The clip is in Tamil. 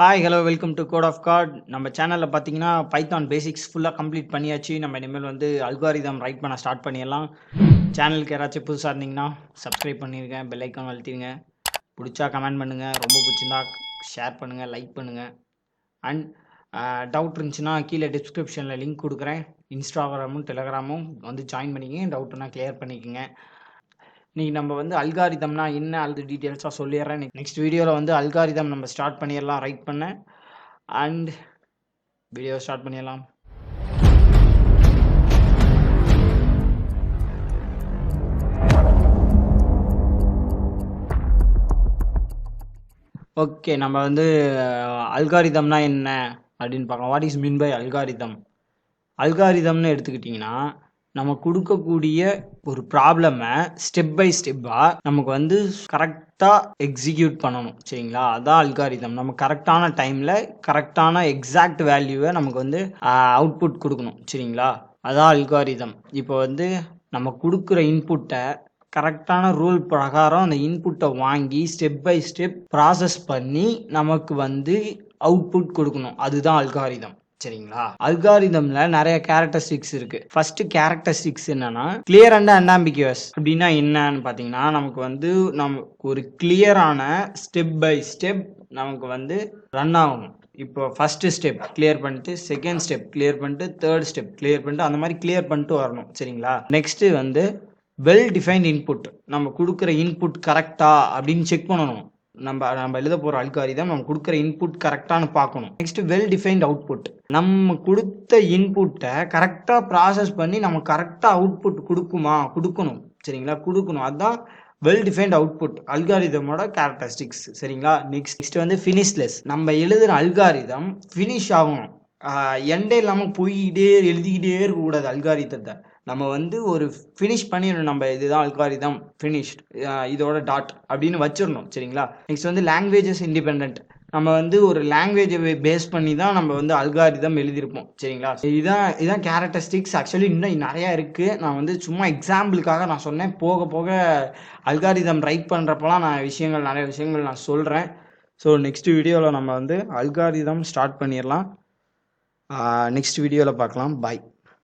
Hi hello welcome to Code of God. நம்ம சேனலில் பார்த்தீங்கன்னா பைத்தான் பேசிக்ஸ் ஃபுல்லாக கம்ப்ளீட் பண்ணியாச்சு. நம்ம இனிமேல் வந்து அல்காரிதம் ரைட் பண்ண ஸ்டார்ட் பண்ணிடலாம். சேனலுக்கு யாராச்சும் புதுசாக இருந்தீங்கன்னா சப்ஸ்கிரைப் பண்ணியிருக்கேன், பெல் ஐக்கான் அழுத்திடுங்க. பிடிச்சா கமெண்ட் பண்ணுங்கள், ரொம்ப பிடிச்சிருந்தா ஷேர் பண்ணுங்கள், லைக் பண்ணுங்கள். அண்ட் டவுட் இருந்துச்சுன்னா கீழே டிஸ்கிரிப்ஷனில் லிங்க் கொடுக்குறேன். இன்ஸ்டாகிராமும் டெலகிராமும் வந்து ஜாயின் பண்ணிக்கங்க. டவுட்னா கிளியர் பண்ணிக்கோங்க. இன்றைக்கி நம்ம வந்து அல்காரிதம்னா என்ன அது டீட்டெயில்ஸாக சொல்லிடுறேன். நெக்ஸ்ட் வீடியோவில் வந்து அல்காரிதம் நம்ம ஸ்டார்ட் பண்ணிடலாம் ரைட் பண்ண. அண்ட் வீடியோ ஸ்டார்ட் பண்ணிடலாம். ஓகே, நம்ம வந்து அல்காரிதம்னா என்ன அப்படின்னு பார்க்கலாம். What is mean by algorithm? அல்காரிதம்னு எடுத்துக்கிட்டிங்கன்னா நம்ம கொடுக்கக்கூடிய ஒரு ப்ராப்ளமை ஸ்டெப் பை ஸ்டெப்பாக நமக்கு வந்து கரெக்டாக எக்ஸிக்யூட் பண்ணணும், சரிங்களா? அதான் அல்காரிதம். நம்ம கரெக்டான டைமில் கரெக்டான எக்ஸாக்ட் வேல்யூவை நமக்கு வந்து அவுட்புட் கொடுக்கணும், சரிங்களா? அதான் அல்காரிதம். இப்போ வந்து நம்ம கொடுக்குற இன்புட்டை கரெக்டான ரூல் பிரகாரம் அந்த இன்புட்டை வாங்கி ஸ்டெப் பை ஸ்டெப் ப்ராசஸ் பண்ணி நமக்கு வந்து அவுட்புட் கொடுக்கணும். அதுதான் அல்காரிதம், சரிங்களா? அல்காரிதம்ல நிறைய கேரக்டரிஸ்டிக்ஸ் இருக்கு. ஃபர்ஸ்ட் கேரக்டரிஸ்டிக்ஸ் என்னன்னா கிளியர் அண்ட் அன்ஆம்பிகுவஸ். அப்படின்னா என்னன்னு பாத்தீங்கன்னா நமக்கு வந்து நமக்கு ஒரு கிளியரான ஸ்டெப் பை ஸ்டெப் நமக்கு வந்து ரன் ஆகணும். இப்போ ஃபர்ஸ்ட் ஸ்டெப் கிளியர் பண்ணிட்டு, செகண்ட் ஸ்டெப் கிளியர் பண்ணிட்டு, தேர்ட் ஸ்டெப் கிளியர் பண்ணிட்டு, அந்த மாதிரி கிளியர் பண்ணிட்டு வரணும், சரிங்களா? நெக்ஸ்ட் வந்து வெல் டிஃபைன்ட் இன்புட். நம்ம கொடுக்குற இன்புட் கரெக்டா அப்படின்னு செக் பண்ணணும். நம்ம எழுத போகிற அல்காரிதம் நம்ம கொடுக்குற இன்புட் கரெக்டானு பார்க்கணும். Next well defined output. நம்ம கொடுத்த இன்புட்டை கரெக்டாக ப்ராசஸ் பண்ணி நம்ம கரெக்டாக அவுட்புட் கொடுக்கணும், சரிங்களா? கொடுக்கணும். அதுதான் வெல் டிஃபைன்ட் அவுட்புட் அல்காரிதமோட கேரக்டரிஸ்டிக்ஸ், சரிங்களா? நெக்ஸ்ட் வந்து ஃபினிஷ்லெஸ். நம்ம எழுதுகிற அல்காரிதம் ஃபினிஷ் ஆகணும். எண்டே இல்லாமல் போய்கிட்டே எழுதிக்கிட்டே இருக்கக்கூடாது அல்காரிதத்தை. நம்ம வந்து ஒரு ஃபினிஷ் பண்ணிடணும். நம்ம இதுதான் அல்காரிதம் ஃபினிஷ்ட், இதோட டாட் அப்படின்னு வச்சிடணும், சரிங்களா? நெக்ஸ்ட் வந்து லாங்குவேஜஸ் இண்டிபெண்ட். நம்ம வந்து ஒரு லாங்குவேஜை பேஸ் பண்ணி தான் நம்ம வந்து அல்காரிதம் எழுதியிருப்போம், சரிங்களா? இதான் கேரக்டரிஸ்டிக்ஸ். ஆக்சுவலி இன்னும் நிறையா இருக்குது. நான் வந்து சும்மா எக்ஸாம்பிளுக்காக நான் சொன்னேன். போக போக அல்காரிதம் ரைட் பண்ணுறப்பெல்லாம் நிறைய விஷயங்கள் நான் சொல்கிறேன். ஸோ நெக்ஸ்ட் வீடியோவில் நம்ம வந்து அல்காரிதம் ஸ்டார்ட் பண்ணிடலாம். நெக்ஸ்ட் வீடியோவில் பார்க்கலாம். பாய்.